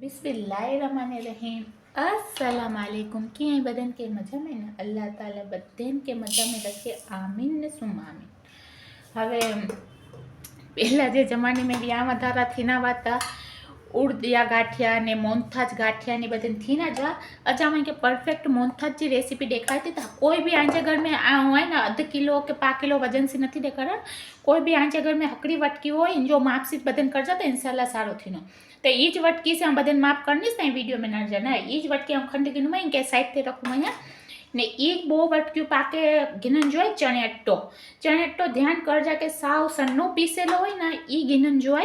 बिस्मिल्लाहिर्रहमानिर्रहीम। अस्सलाम वालेकुम। कीअं बदन के मज़ा में न अल्लाह ताला बदन के मज़ा में रखे। आमीन ने सुम आमीन। હવે પહેલાં જે જમાનામાં વ્યામાં ધારા થીના વાતા ઉડદિયા ગાંઠિયા ને મોનથાજ ગાંઠિયા ने बदन थीना जा अजा मैं के परफेक्ट मोहनथाज जी रेसिपी देखाती था। कोई भी आंजे घर में हुआ ना अध किलो के 5 किलो वजन से नहीं देखाड़ा। कोई भी आंजे घर में हकड़ी वटकी हो जो माप से बदन कर जाता इंशाल्लाह सारो थीनो। तो ईज वटकी से हम बदन माप करनी ना वीडियो में न जाना ईज वटकी हम खंड गिनू में इनके साइड पे रखूँ मैं ने एक बो वटक्यू पाके गिनन जो चणे अट्टो ध्यान कर जा के साव सन्नो पीसेलो हो ना ई गिनन जो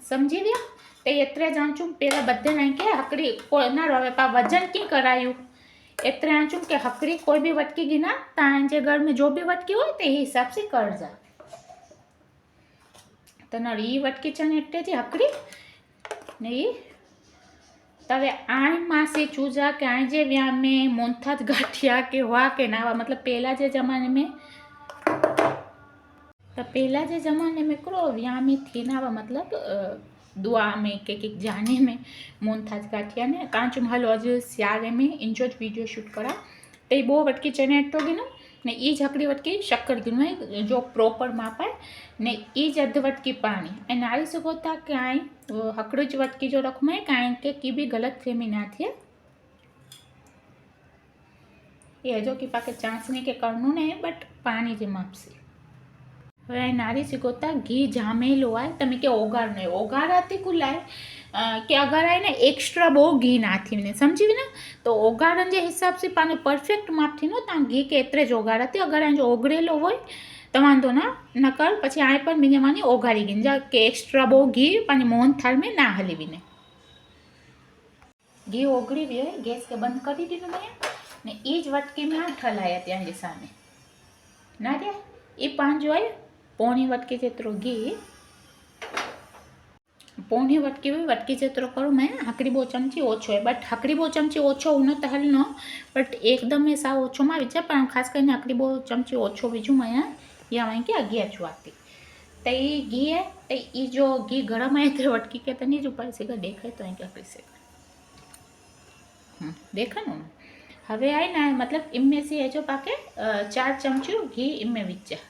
समझी लिया। तो एतरे जांचू पेला बदे नहीं के हकड़ी कोई ना रवे पा वजन की करायु एतरे आंचू के हकड़ी कोई भी वटकी गिना तांजे घर में जो भी वटकी हो ते हिसाब से कर जा। तो ना ई वटकी चने अट्टे थी हकड़ी नहीं तवे आय मासे चूजा के आय जे व्या में मोनथाज गाठिया के हुआ के ना मतलब पहला जे जमाने में तो पहला जे जमाने में करो व्या में थी ना मतलब दुआ में के जाने में मोनथाज गाठिया ने कांच हलो अज सियारे में इंजो वीडियो शूट करा तो बो वटकी चने अट्टो गिनो ने ई हकड़ी वटकी शक्कर गिनो है जो प्रॉपर माप है ने ई अध वटकी पानी ए नारी सको था कहीं हकड़ू ज वटकी जो रखूँ मैं कहीं के की भी गलत फहमी ना थी ये जो कि पाके चांसनी के करनू ने बट पानी जे माप से હવે નારી સિકોતા ઘી જામેલું હોય તમે કે ઓગાર નહીં ઓગારાથી કુલાય કે અગર આય ને एक्स्ट्रा બહુ ઘી નાથી ને સમજી ને તો ઓગારન જે હિસાબ से पाने परफेक्ट मापથી નો તા ઘી કે એતરે જ ઓગારાથી અગર આ જો ઓગરેલો હોય તો વાંધો ના નકર પછી આય પર મીને માની ઓગારી ગઈ જા કે एक्स्ट्रा બહુ ઘી પાને મોહન થાળ में ના હલીવીને ઘી ઓગળી ગયો ગેસ કે બંધ કરી દીધું મેં ને ઈ જ વટકી में ઠલાયા ત્યાં જે સામે ના રે એ પાંચ હોય पौनी वटकी जेतरो घी पौनी वटकी हुई वटकी जेतरो करूँ मैं हकड़ी बो चमची ओछो है बट हकड़ी बो चमची ओछो उनो तो हल न बट एकदम में साव ओछो में विचार पर खास कर हकड़ी बो चमची ओछो बीजू मैं या वहीं के अगिया छुआती तो ये घी है तो ये जो घी गरम है तो वटकी के तो नहीं जो पाई से देखाय तो क्या कर से देखा ना हवे आए ना मतलब इनमें से है जो पाके 4 चमची घी इनमें विचा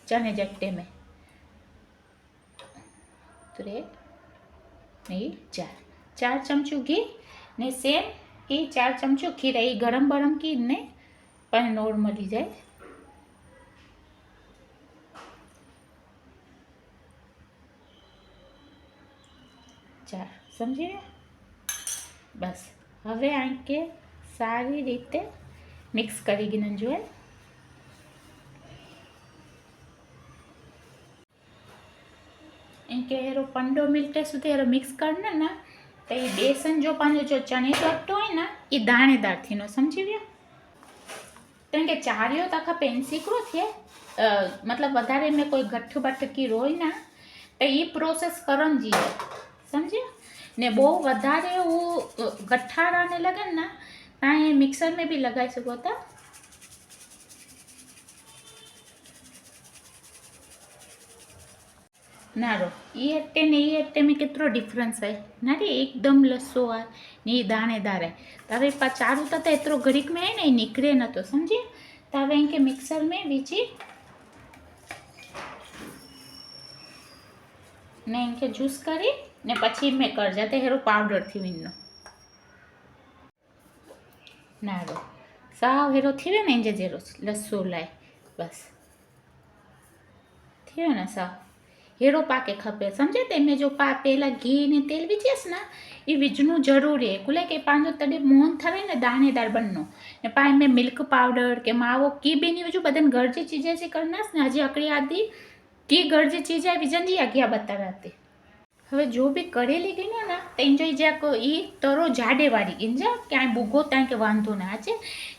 चने जट्टे में तो नहीं 4 चमचू घी ने सेम ये 4 चमचू घी रही गरम गरम की ने पर नॉर्मली जाए चार समझी गए बस हवे आके सारी रीते मिक्स करी गिनन जो है इनके हेरो 15 मिनट सुधी हेरो मिक्स करना ना तो ये बेसन जो पानी जो चने जो अट्टो है ना ये दाणेदार थी नो समझी गया तो इनके चारियो तक पेंसिकरो थे मतलब वधारे में कोई गठ बठ की रोई ना तो ये प्रोसेस करन जी समझे ने बहु वधारे वो गठारा ने लगे ना ता ये मिक्सर में भी लगाई सको था ना रो ये अट्टे ने ये अट्टे में कितरो डिफरेंस है ना रे एकदम लस्सो है ने दाणेदार है तवे पा चारू तो इतरो घड़ीक में है ना निकले न तो समझे तवे इनके मिक्सर में बीची ने इनके जूस करी ने पछी में कर जाते हेरो पाउडर थी विनो ना रो साव हेरो थी वे ने इंजे जेरो लस्सो लाए बस थी ना साव हेरो पाके खपे समझे तेमें जो पा पहला घी ने तेल विझेस ना ये विझनु जरूरी है कुले के पांजो तडे मोहन थावे ने दाणेदार बननो ने पाए में मिल्क पाउडर के मावो की भी नहीं विझु बदन घर जी चीजें से करनास ने हजी अकड़ी आदि की घर जी चीजें विझंदी अगिया बता रहती હવે જો બી કરેલી ગઈ ને તો એન્જોય જ્યાં એ તરો જાડે વાળી ગઈ ક્યાંય બુગો ત્યાં કે વાંધો ના છે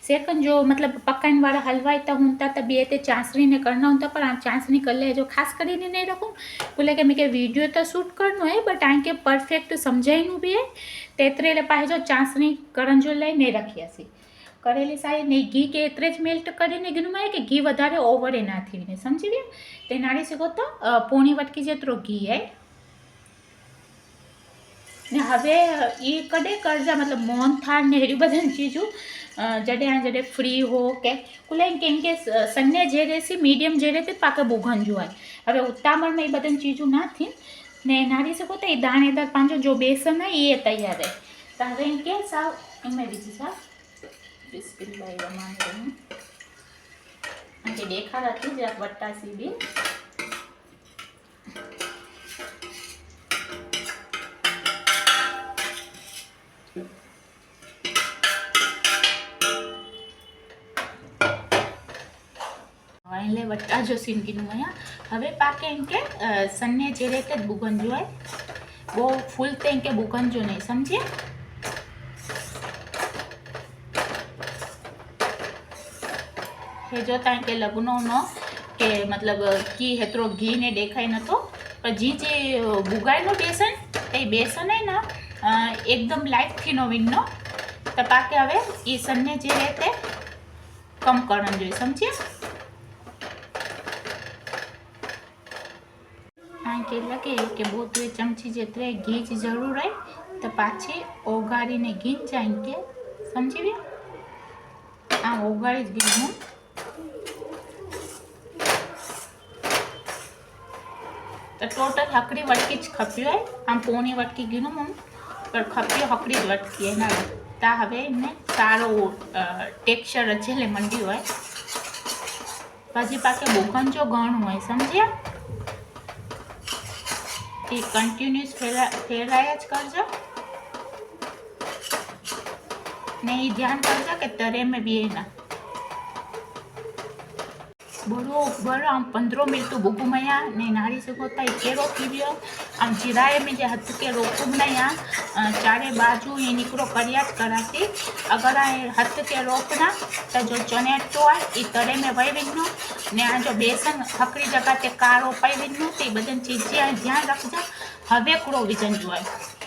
સેકન્ડ जो मतलब पकाने वाला हलवाई तो हूँ तो बे ते चांसनी ने करना हूँ पर आप चांसनी कर ले जो खास कर नहीं रखूँ बोले कि मैं वीडियो तो शूट करना है बट आ के परफेक्ट समझाई भी है तेतरे पाए जो चांसनी करन जो लाई नहीं रखी हसी करेली सारी नहीं घी के एतरे ज मेल्ट करीने गिनू में कि घी वधारे ओवरे ना थी ने समझी गया ते नाड़ी सको तो पौनी वटकी जेतरो घी है ने हवे ये कॾहिं करजा मतलब मोहनथाल ने हेड़ी बधन चीजू जॾहिं जॾहिं फ्री हो के कुलाइन केम के सन्ने जेरे सी मीडियम जेरे ते पाके बुघन जो है हवे उतामण में बधन चीजू ना थी ने नारी सको तो दाणेदार पांचो जो बेसन है ये तैयार है तो हवे इनके साव इनमें बीजी सा बिस्मिल्लाह रहमान रहीम इनके देखा रखी जरा वट्टा सी भी એટલે વટ્ટા જો સીનકીનું અહીંયા હવે પાકે એમ કે સન્ને જે રીતે બુગન જો है वो फूल ते के बुगन जो नहीं समझे हे जो ताई के लगनो न के मतलब की हेतरो घी ने देखाय न तो पर जी जे बुगाय नो बेसन ए बेसन है ना एकदम लाइट थी नो विनो तो पाके हवे ई सन्ने जे રીતે कम करन जो समझे के लगे कि बहुत चमची जेतरे घी की जरूर है तो पाछी ओगाड़ी ने घी जाएंगे समझी भी आ ओगाड़ी घी हूँ तो टोटल हकड़ी वटकी ज खप्यो है आम पोनी वटकी घी हूँ पर खप्यो हकड़ी ज वटकी है ना ता हवे इने सारो टेक्सचर अचेले मंडी है पछी पाके बुगन जो घणो है समझिया कंटिन्यूस फेराया ज करजो ने ध्यान करजो कि तरे में भी है ना बरोबर आम 15 मिनट तो बुगू मया ने नारी सको ता केरो थी आम जीराए में जे हथ के रोकू नया चारे बाजू ये निकरो करिया कराती अगर आ हथ के रोकना तो जो चनेटो है ये तरे में वही विनो ने आ जो बेसन हकड़ी जगह ते कारो पाई विनो ते बदन चीज ध्यान रखजा हवे कूड़ो विजन जो है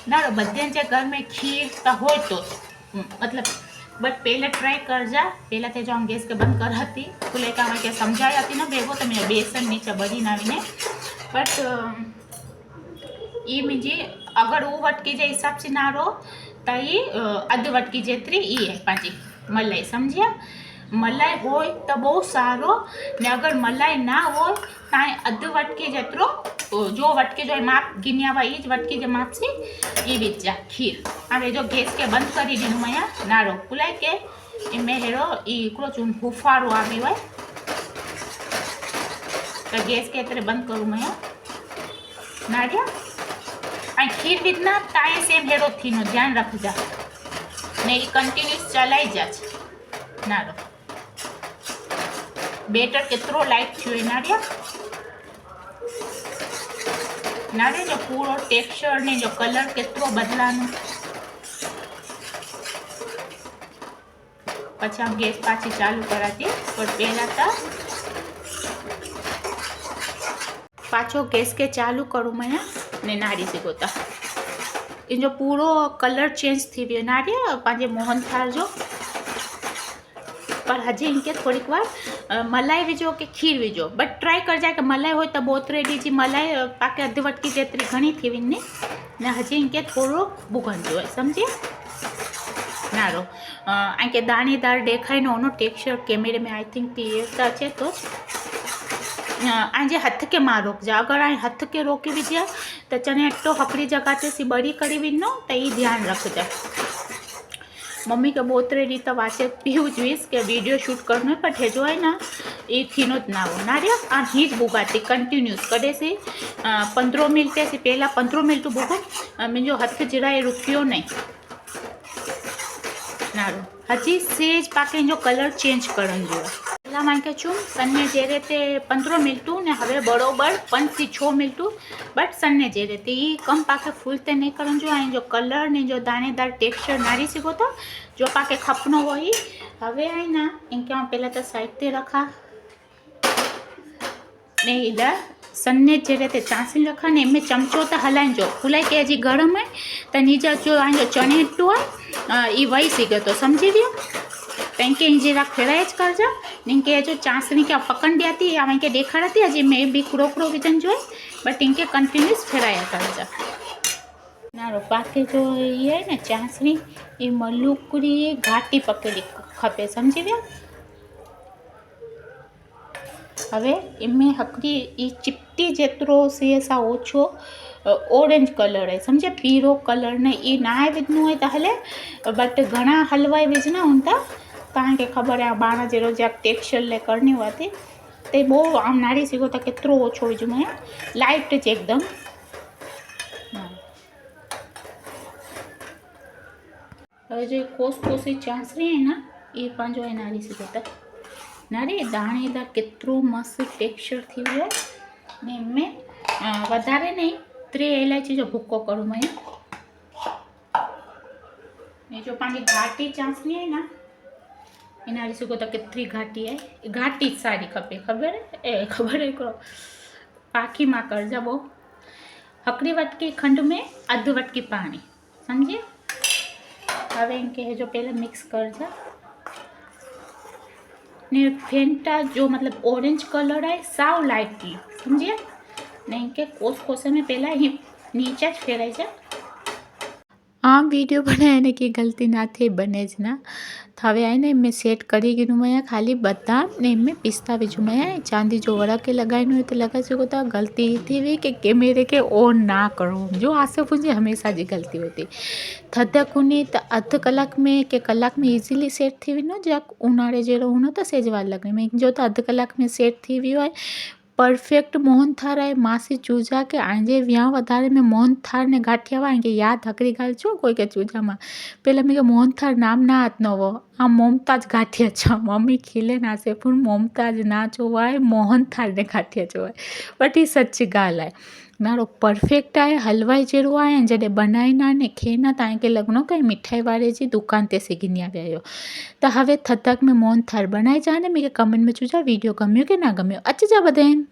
ना बदन जे घर में खीर तो हो तो मतलब बट पहले ट्राई कर जा पहला तो जो हम गैस के बंद कराती खुले का मैं क्या समझाया थी ना बेगो तो मैं बेसन नीचे बड़ी ना विने बट ये मुझे अगर वो वटकी जे हिसाब से ना रो तो ये अध वटकी जेतरी ये है पाँची मलाई समझिया मलाई हो तो बहुत सारो ने अगर मलाई ना हो तो अध वटकी जेतरो जो वटकी जो माप गिनिया हुआ ये वटकी जो माप से ये बीजा खीर अरे जो गैस के बंद करी दी मैं नारो खुलाई के में हेरो इकड़ो चून हुफाड़ो आवी हुआ तो गैस के तरह बंद करूँ मैं नारिया आ खीर बीजना ताए सेम हेरो थी नो ध्यान रखजा ने कंटिन्यूस चलाई जा नारो बेटर केतरो लाइट थी नारिया नारे जो पूरो टेक्सचर ने जो कलर केतरो बदलानो पछी हम गैस पाछी चालू कराती पर पहला था पाछो गैस के चालू करूँ मैं ने नारी से गोता इन जो पूरो कलर चेंज थी वियो नारी पांजे मोहनथाल जो पर हजे इनके थोड़ी बार मलाई विझो कि खीर विझो बट ट्राई कर जाए कि मलाई हो तो बोतरे जी मलाई पाके अध वटकी जेतरी घनी थी विने ने हजे इनके थोड़ो बुगन जो है समझे नारो आके दाणेदार देखाय नो ओनो टेक्सचर कैमरे में आई थिंक क्लियर अच्छे तो आजे हथ के मां रोक जा अगर आई हथ के रोकी विझे तो चने अट्टो हकड़ी जगह से सी बड़ी करी विनो तो ये ध्यान रखजा मम्मी के बोतरे री तो वाचे पीऊ जुईस के वीडियो शूट करनो है पर जो है ना ये थीनो ज ना हो नारिया आ हीज बुगाती कंटिन्यूस कदे से 15 मिनट से पहला 15 मिनट बुगो मुझो हथ जरा रुकियो नहीं नारो हजी सेज पाके जो कलर चेंज करन जो पहला मांके छूं सन्ने जे रीते 15 मिनट ने हवे बरोबर 5 થી 6 मिनट बट सन्ने जे रीते ये कम पाके फूलते नहीं करन जो आई जो कलर ने जो दानेदार टेक्सचर नारी सीखो तो जो पाके खपनो वही हवे आई ना इनके हम पहले तो साइड ते रखा ने इधर सन्ने जे रीते चांसी रखा ने में चमचो तो हलाइन जो फुलाई के हजी गरम है तो नीचे जो आई जो चने टू है ये वही सीखे तो समझी दियो पेंके इंजेरा खेड़ाए कर जा इनके जो चांसनी क्या पकड़ दिया थी या इनके देखा रही हजी मैं भी कुड़ो कुड़ो विजन जो है बट इनके कंटिन्यूस फेराया कर जा नारो पाके जो ये है न चांसनी ये मलुकड़ी घाटी पकेली खपे समझी गया। हवे इनमें हकड़ी ये चिपटी जेतरो से ऐसा ओछो ऑरेंज कलर है समझे पीरो कलर ने ये ना विधनु है ताहले बट घना हलवाई विजना होता कारण के खबर है बाणा जेरो जब टेक्सचर ले करनी होती ते बो आम नारी सीखो तो कितरो ओछो विजु में लाइट ज एकदम હવે જે કોસકોસી ચાસણી है ना ये पांचो है नारी सीखो तो नारी दाणेदार केतरो मस्त टेक्सचर थी हुए ने में वधारे नहीं 3 इलायची जो भूको करूँ मैं ये जो पानी घाटी चासनी है ना ये नारी सीखो तो कितनी घाटी है घाटी सारी खपे खबर है खबर है को पाखी में कर जबो हकड़ी वटकी खंड में अध वटकी पानी समझिए। हवे इनके जो पहले मिक्स कर जा ने फेंटा जो मतलब ऑरेंज कलर है साव लाइटली समझिए नहीं के कोस कोसे में पहला ही नीचे ज फेराई जा। आ वीडियो बनाए ने की गलती ना थी बने ज ना हवे आए ने मैं सेट करी गई मैं खाली बदाम ने में पिस्ता विजू मैं चांदी जो वड़ा के लगाई हुई तो लगा सको तो गलती थी हुई कि कैमरे के ऑन ना करूँ जो आसे मुझे हमेशा जी गलती होती थदकुनी तो अध कलाक में के कलाक में इजीली सेट थी हुई न जक उनाड़े जेरो हूँ तो सेजवार लगे मैं जो तो अध कलाक में सेट थी हुई है परफेक्ट मोहनथार है मासी चूजा के आंजे व्या वधारे में मोहनथार ने गाठिया आएंगे याद हकरी गाल छो कोई के चूजा में पहले मैं मोहनथार नाम ना हाथ नवो आ मोमताज गाठिया छा मम्मी खिले ना से पण मोमताज ना चोवाय मोहनथार ने गाठिया चोवाय बट ये सच्ची गाल है नारो परफेक्ट है हलवाई जेरो आए जडे बनाई ना ने खेना ताए के लगनो कई मिठाई वाले जी दुकान ते से गिन्या व्यायो तो हवे थतक में मोहनथार बनाई जाने मेरे कमेंट में चूजा वीडियो गम्यो के ना गम्यो अच्छा जा बदेन।